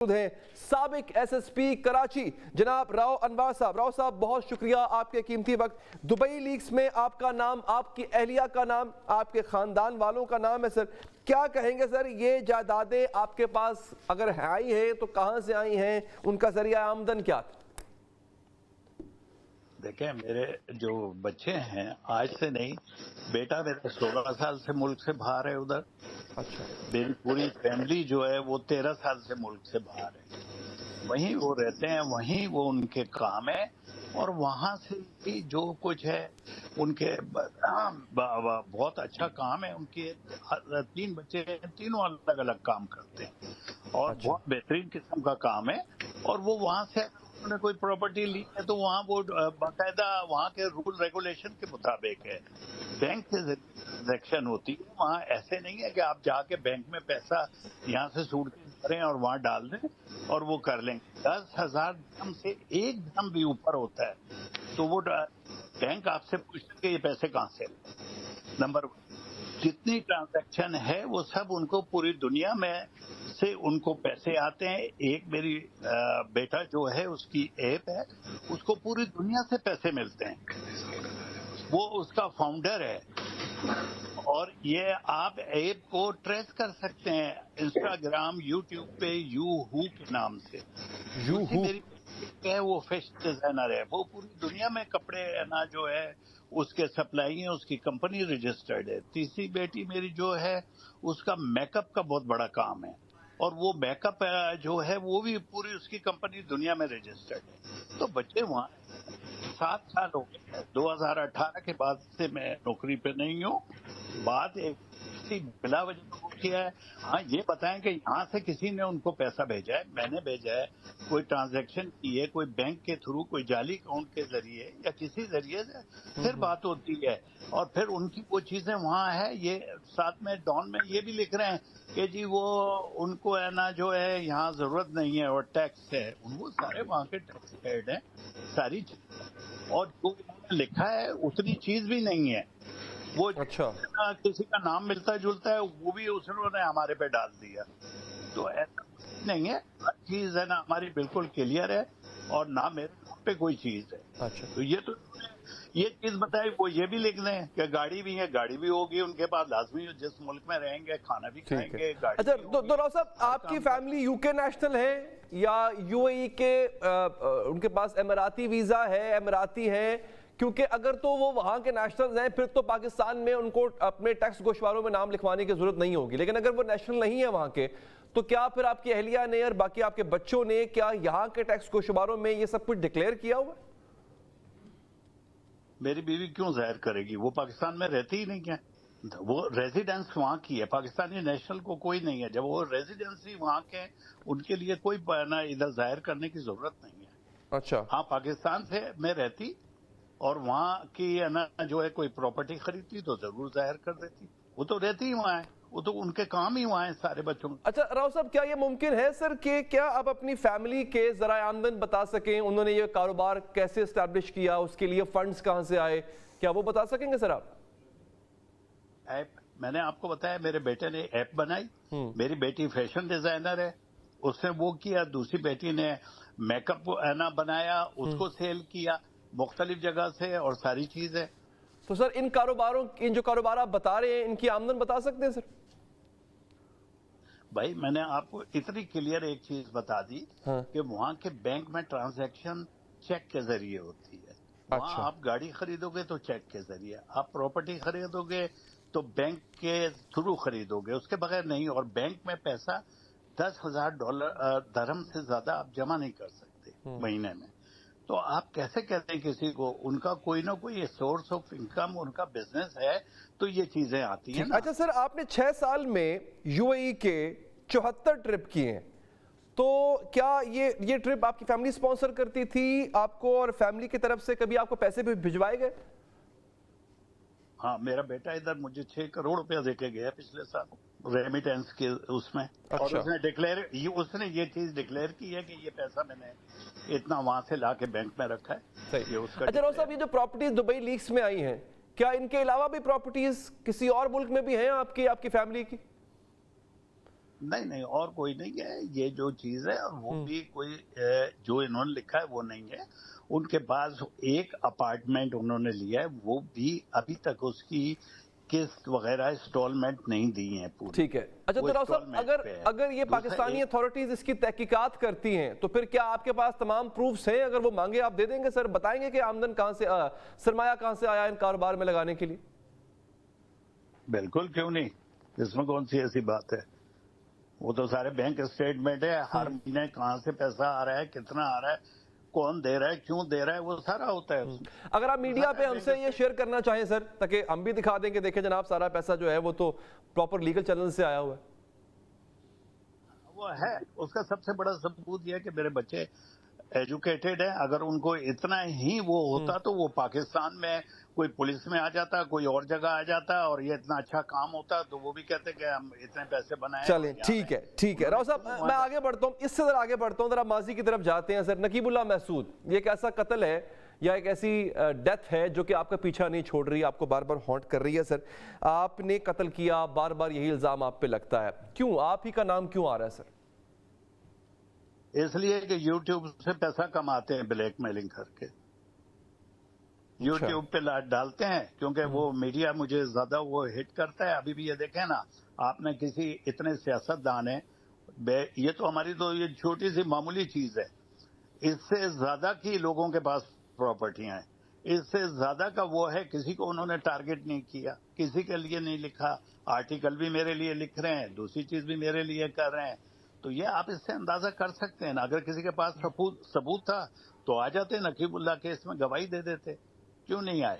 ہیں سابق S S P Karachi جناب راؤ انوار صاحب۔ راؤ صاحب بہت شکریہ آپ کے قیمتی وقت۔ دبئی لیکس میں آپ کا نام، آپ کی اہلیہ کا نام، آپ کے خاندان والوں کا نام ہے سر، کیا کہیں گے سر؟ یہ جائیدادیں آپ کے پاس اگر آئی ہیں تو کہاں سے آئی ہیں، ان کا ذریعہ آمدن کیا تھا؟ دیکھیں میرے جو بچے ہیں آج سے نہیں، بیٹا میرا 16 سال سے ملک سے باہر ہے ادھر، اچھا، میری پوری فیملی جو ہے وہ 13 سال سے ملک سے باہر ہے، وہیں وہ رہتے ہیں، وہیں وہ ان کے کام ہے، اور وہاں سے بھی جو کچھ ہے ان کے بہت اچھا کام ہے۔ ان کے 3 بچے ہیں، تینوں الگ الگ کام کرتے ہیں اور اچھا، بہت بہترین قسم کا کام ہے، اور وہ وہاں سے انہوں نے کوئی پراپرٹی لی ہے تو وہاں وہ باقاعدہ وہاں کے رول ریگولیشن کے مطابق ہے، بینک سے ٹرانزیکشن ہوتی ہے وہاں۔ ایسے نہیں ہے کہ آپ جا کے بینک میں پیسہ یہاں سے سوٹ کے کریں اور وہاں ڈال دیں اور وہ کر لیں گے۔ 10,000 درہم سے 1 درہم بھی اوپر ہوتا ہے تو وہ بینک آپ سے پوچھتے کہ یہ پیسے کہاں سے لیں۔ نمبر 1، جتنی ٹرانزیکشن ہے وہ سب ان کو پوری دنیا میں سے ان کو پیسے آتے ہیں۔ ایک میری بیٹا جو ہے اس کی ایپ ہے، اس کو پوری دنیا سے پیسے ملتے ہیں، وہ اس کا فاؤنڈر ہے، اور یہ آپ ایپ کو ٹریس کر سکتے ہیں انسٹاگرام، یوٹیوب پہ یو ہو کے نام سے۔ دوسری میری ہے وہ فیشن ڈیزائنر ہے، وہ پوری دنیا میں کپڑے نا جو ہے اس کے سپلائی ہیں، اس کی کمپنی رجسٹرڈ ہے۔ تیسری بیٹی میری جو ہے اس کا میک اپ کا بہت بڑا کام ہے، اور وہ میک اپ جو ہے وہ بھی پوری اس کی کمپنی دنیا میں رجسٹرڈ ہے۔ تو بچے وہاں 7 سال ہو گئے، 2018 کے بعد سے میں نوکری پہ نہیں ہوں۔ بات ایک بلا وجہ وہ کیا ہے، ہاں یہ بتائیں کہ یہاں سے کسی نے ان کو پیسہ بھیجا ہے، میں نے بھیجا ہے، کوئی ٹرانزیکشن کی ہے، کوئی بینک کے تھرو، کوئی جعلی اکاؤنٹ کے ذریعے یا کسی ذریعے سے پھر بات ہوتی ہے، اور پھر ان کی وہ چیزیں وہاں ہے۔ یہ ساتھ میں ڈان میں یہ بھی لکھ رہے ہیں کہ جی وہ ان کو ہے نا جو ہے یہاں ضرورت نہیں ہے اور ٹیکس ہے، وہ سارے وہاں کے ٹیکس پیڈ ہیں، ساری چیز، اور جو انہوں نے لکھا ہے اتنی چیز بھی نہیں ہے۔ وہ اچھا، کسی کا نام ملتا جلتا ہے وہ بھی اس نے ہمارے پہ ڈال دیا، تو ایسا نہیں ہے، ہر چیز ہے نا ہماری بالکل کلیئر ہے، اور نہ میرے نام پہ کوئی چیز ہے۔ اچھا، تو یہ تو یہ چیز بتائی، وہ یہ بھی لکھ لیں کہ گاڑی بھی ہے، گاڑی بھی ہوگی ان کے پاس، لازمی جس ملک میں رہیں گے کھانا بھی کھائیں ٹھیک ہے۔ گے، گاڑی اچھا بھی ہوگی۔ تو راؤ صاحب آپ کی فیملی یو کے نیشنل ہے یا یو اے ای کے ان کے پاس اماراتی ویزا ہے، اماراتی ہے؟ کیونکہ اگر تو وہ وہاں کے نیشنلز ہیں پھر تو پاکستان میں ان کو اپنے ٹیکس گوشواروں میں نام لکھوانے کی ضرورت نہیں ہوگی، لیکن اگر وہ نیشنل نہیں ہے وہاں کے تو کیا پھر آپ کی اہلیہ نے اور باقی آپ کے بچوں نے کیا یہاں کے ٹیکس گوشواروں میں یہ سب کچھ ڈکلیئر کیا ہوا ہے؟ میری بیوی کیوں ظاہر کرے گی؟ وہ پاکستان میں رہتی ہی نہیں ہے، وہ ریزیڈنس وہاں کی ہے، پاکستانی نیشنل کو کوئی نہیں ہے۔ جب وہ ریزیڈنسی وہاں کے، ان کے لیے کوئی ادھر ظاہر کرنے کی ضرورت نہیں ہے۔ اچھا، ہاں پاکستان سے میں رہتی اور وہاں کی ہے نا جو ہے کوئی پراپرٹی خریدتی تو ضرور ظاہر کر دیتی، وہ تو رہتی ہی وہاں ہے، وہ تو ان کے کام ہی وہاں ہیں سارے بچوں کے۔ اچھا راؤ صاحب کیا یہ ممکن ہے سر کہ کیا آپ اپنی فیملی کے ذرائع آمدن بتا سکیں؟ انہوں نے یہ کاروبار کیسے اسٹیبلش کیا، اس کے لیے فنڈز کہاں سے آئے، کیا وہ بتا سکیں گے سر آپ؟ ایپ میں نے آپ کو بتایا، میرے بیٹے نے ایپ بنائی، میری بیٹی فیشن ڈیزائنر ہے، اس نے وہ کیا، دوسری بیٹی نے میک اپ بنایا، اس کو سیل کیا مختلف جگہ سے، اور ساری چیزیں۔ تو سر ان جو کاروبار آپ بتا رہے ہیں ان کی آمدن بتا سکتے ہیں سر؟ بھائی میں نے آپ کو اتنی کلیئر ایک چیز بتا دی کہ وہاں کے بینک میں ٹرانزیکشن چیک کے ذریعے ہوتی ہے۔ وہاں اچھا، آپ گاڑی خریدو گے تو چیک کے ذریعے، آپ پراپرٹی خریدو گے تو بینک کے تھرو خریدو گے، اس کے بغیر نہیں۔ اور بینک میں پیسہ $10,000 درہم سے زیادہ آپ جمع نہیں کر سکتے مہینے میں۔ تو آپ کیسے کہتے ہیں کسی کو؟ ان کا کوئی نہ کوئی سورس آف انکم، ان کا بزنس ہے تو یہ چیزیں آتی ہیں نا۔ اچھا سر آپ نے 6 سال میں یو اے ای کے 74 ٹرپ کیے ہیں، تو کیا یہ ٹرپ آپ کی فیملی سپانسر کرتی تھی آپ کو، اور فیملی کی طرف سے کبھی آپ کو پیسے بھی بھجوائے گئے؟ ہاں میرا بیٹا ادھر مجھے 6 کروڑ روپیہ دے کے گیا پچھلے سال ریمیٹنس کے اس میں، اور اس نے یہ چیز ڈکلیئر کی ہے کہ یہ پیسہ میں نے اتنا وہاں سے لا کے بینک میں رکھا ہے، یہ اس کا۔ اچھا راؤ صاحب یہ جو پراپرٹیز دبئی لیکس میں آئی ہیں، کیا ان کے علاوہ بھی پراپرٹیز کسی اور ملک میں بھی ہیں آپ کی فیملی کی؟ نہیں اور کوئی نہیں ہے، یہ جو چیز ہے، اور وہ بھی کوئی جو انہوں نے لکھا ہے وہ نہیں ہے. ان کے پاس ایک اپارٹمنٹ انہوں نے لیا ہے، وہ بھی ابھی تک اس کی قسط وغیرہ انسٹالمنٹ نہیں دی ہیں پوری. ٹھیک ہے. اچھا تو راؤ صاحب، اگر یہ پاکستانی اتھارٹیز اس کی تحقیقات کرتی ہیں تو پھر کیا آپ کے پاس تمام پروفز ہیں؟ اگر وہ مانگے آپ دے دیں گے سر؟ بتائیں گے کہ آمدن کہاں سے، سرمایہ کہاں سے آیا ان کاروبار میں لگانے کے لیے؟ بالکل، کیوں نہیں، اس میں کون سی ایسی بات ہے. وہ تو سارے بینک اسٹیٹمنٹ ہے، ہر مہینے کہاں سے پیسہ آ رہا ہے، کتنا آ رہا ہے، کون دے رہا ہے، کیوں دے رہا ہے، وہ سارا ہوتا ہے. اگر آپ میڈیا پہ ہم سے یہ شیئر کرنا چاہیں سر، تاکہ ہم بھی دکھا دیں کہ دیکھیں جناب سارا پیسہ جو ہے وہ تو پراپر لیگل چینل سے آیا ہوا ہے. وہ ہے، اس کا سب سے بڑا ثبوت یہ ہے کہ میرے بچے ایجوکیٹڈ ہیں. اگر ان کو اتنا ہی وہ ہوتا تو وہ پاکستان میں کوئی پولیس میں آ جاتا، کوئی اور جگہ آ جاتا، اور یہ اتنا اچھا کام ہوتا تو وہ بھی کہتے کہ ہم اتنے پیسے بنائے. چلیں ٹھیک ہے راؤ صاحب، میں آگے بڑھتا ہوں، اس سے ذرا آگے بڑھتا ہوں، ذرا ماضی کی طرف جاتے ہیں سر. نقیب اللہ محسود، یہ ایک ایسا قتل ہے یا ایک ایسی ڈیتھ ہے جو کہ آپ کا پیچھا نہیں چھوڑ رہی، آپ کو بار بار ہانٹ کر رہی ہے سر. آپ نے قتل کیا، بار بار یہی الزام آپ پہ لگتا ہے، کیوں؟ آپ ہی کا نام کیوں آ رہا ہے سر؟ اس لیے کہ یوٹیوب سے پیسہ کماتے ہیں بلیک میلنگ کر کے. یوٹیوب پہ ڈالتے ہیں کیونکہ وہ میڈیا مجھے زیادہ وہ ہٹ کرتا ہے. ابھی بھی یہ دیکھیں نا، آپ نے کسی اتنے سیاست دان ہیں، یہ تو ہماری تو یہ چھوٹی سی معمولی چیز ہے، اس سے زیادہ کی لوگوں کے پاس پراپرٹیاں ہیں. اس سے زیادہ کا وہ ہے، کسی کو انہوں نے ٹارگٹ نہیں کیا، کسی کے لیے نہیں لکھا. آرٹیکل بھی میرے لیے لکھ رہے ہیں، دوسری چیز بھی میرے لیے کر رہے ہیں. تو یہ آپ اس سے اندازہ کر سکتے ہیں نا. اگر کسی کے پاس ثبوت تھا تو آ جاتے نقیب اللہ کیس میں گواہی دے دیتے. کیوں نہیں آئے؟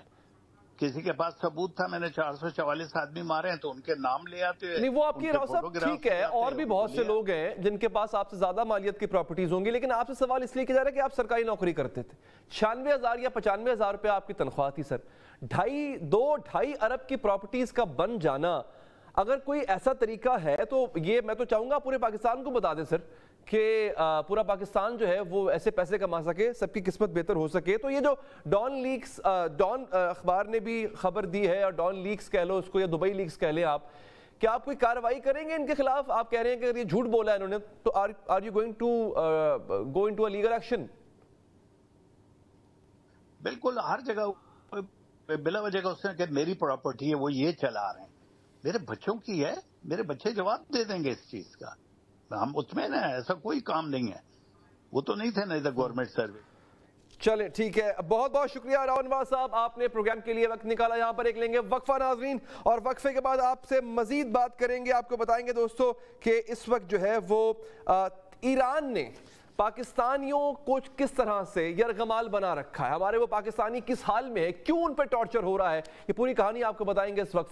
کسی کے پاس ثبوت تھا، میں نے 444 آدمی مارے ہیں تو ان کے نام لے آتے ہوئے. نہیں وہ آپ کی راؤ صاحب ٹھیک ہے، اور بھی بہت سے لوگ ہیں جن کے پاس آپ سے زیادہ مالیت کی پراپرٹیز ہوں گی، لیکن آپ سے سوال اس لیے کیا جا رہا ہے کہ آپ سرکاری نوکری کرتے تھے. 96,000 یا 95,000 روپے آپ کی تنخواہ تھی سر. 2.5 ارب کی پراپرٹیز کا بن جانا، اگر کوئی ایسا طریقہ ہے تو یہ میں تو چاہوں گا پورے پاکستان کو بتا دیں سر کہ پورا پاکستان جو ہے وہ ایسے پیسے کما سکے، سب کی قسمت بہتر ہو سکے. تو یہ جو ڈان اخبار نے بھی خبر دی ہے، اور ڈان لیکس کہہ لو اس کو یا دبئی لیکس کہہ لیں آپ، کیا آپ کوئی کارروائی کریں گے ان کے خلاف؟ آپ کہہ رہے ہیں کہ اگر یہ جھوٹ بولا ہے انہوں نے تو are you going to go into a legal action? بالکل، ہر جگہ بلا وجہ کا اس نے کہ میری پراپرٹی ہے، وہ یہ چلا رہے ہیں. میرے بچوں کی ہے، میرے بچے جواب دے دیں گے اس چیز کا. ہم مطمئن ہیں، ایسا کوئی کام نہیں ہے. وہ تو نہیں تھے نہیں تو گورنمنٹ سروس. چلیں ٹھیک ہے، بہت بہت شکریہ راؤ انور صاحب، آپ نے پروگرام کے لیے وقت نکالا. یہاں پر ایک لیں گے وقفہ ناظرین، اور وقفے کے بعد آپ سے مزید بات کریں گے. آپ کو بتائیں گے دوستو کہ اس وقت جو ہے وہ ایران نے پاکستانیوں کو کس طرح سے یرغمال بنا رکھا ہے. ہمارے وہ پاکستانی کس حال میں ہے، کیوں ان پہ ٹارچر ہو رہا ہے، یہ پوری کہانی آپ کو بتائیں گے اس وقت.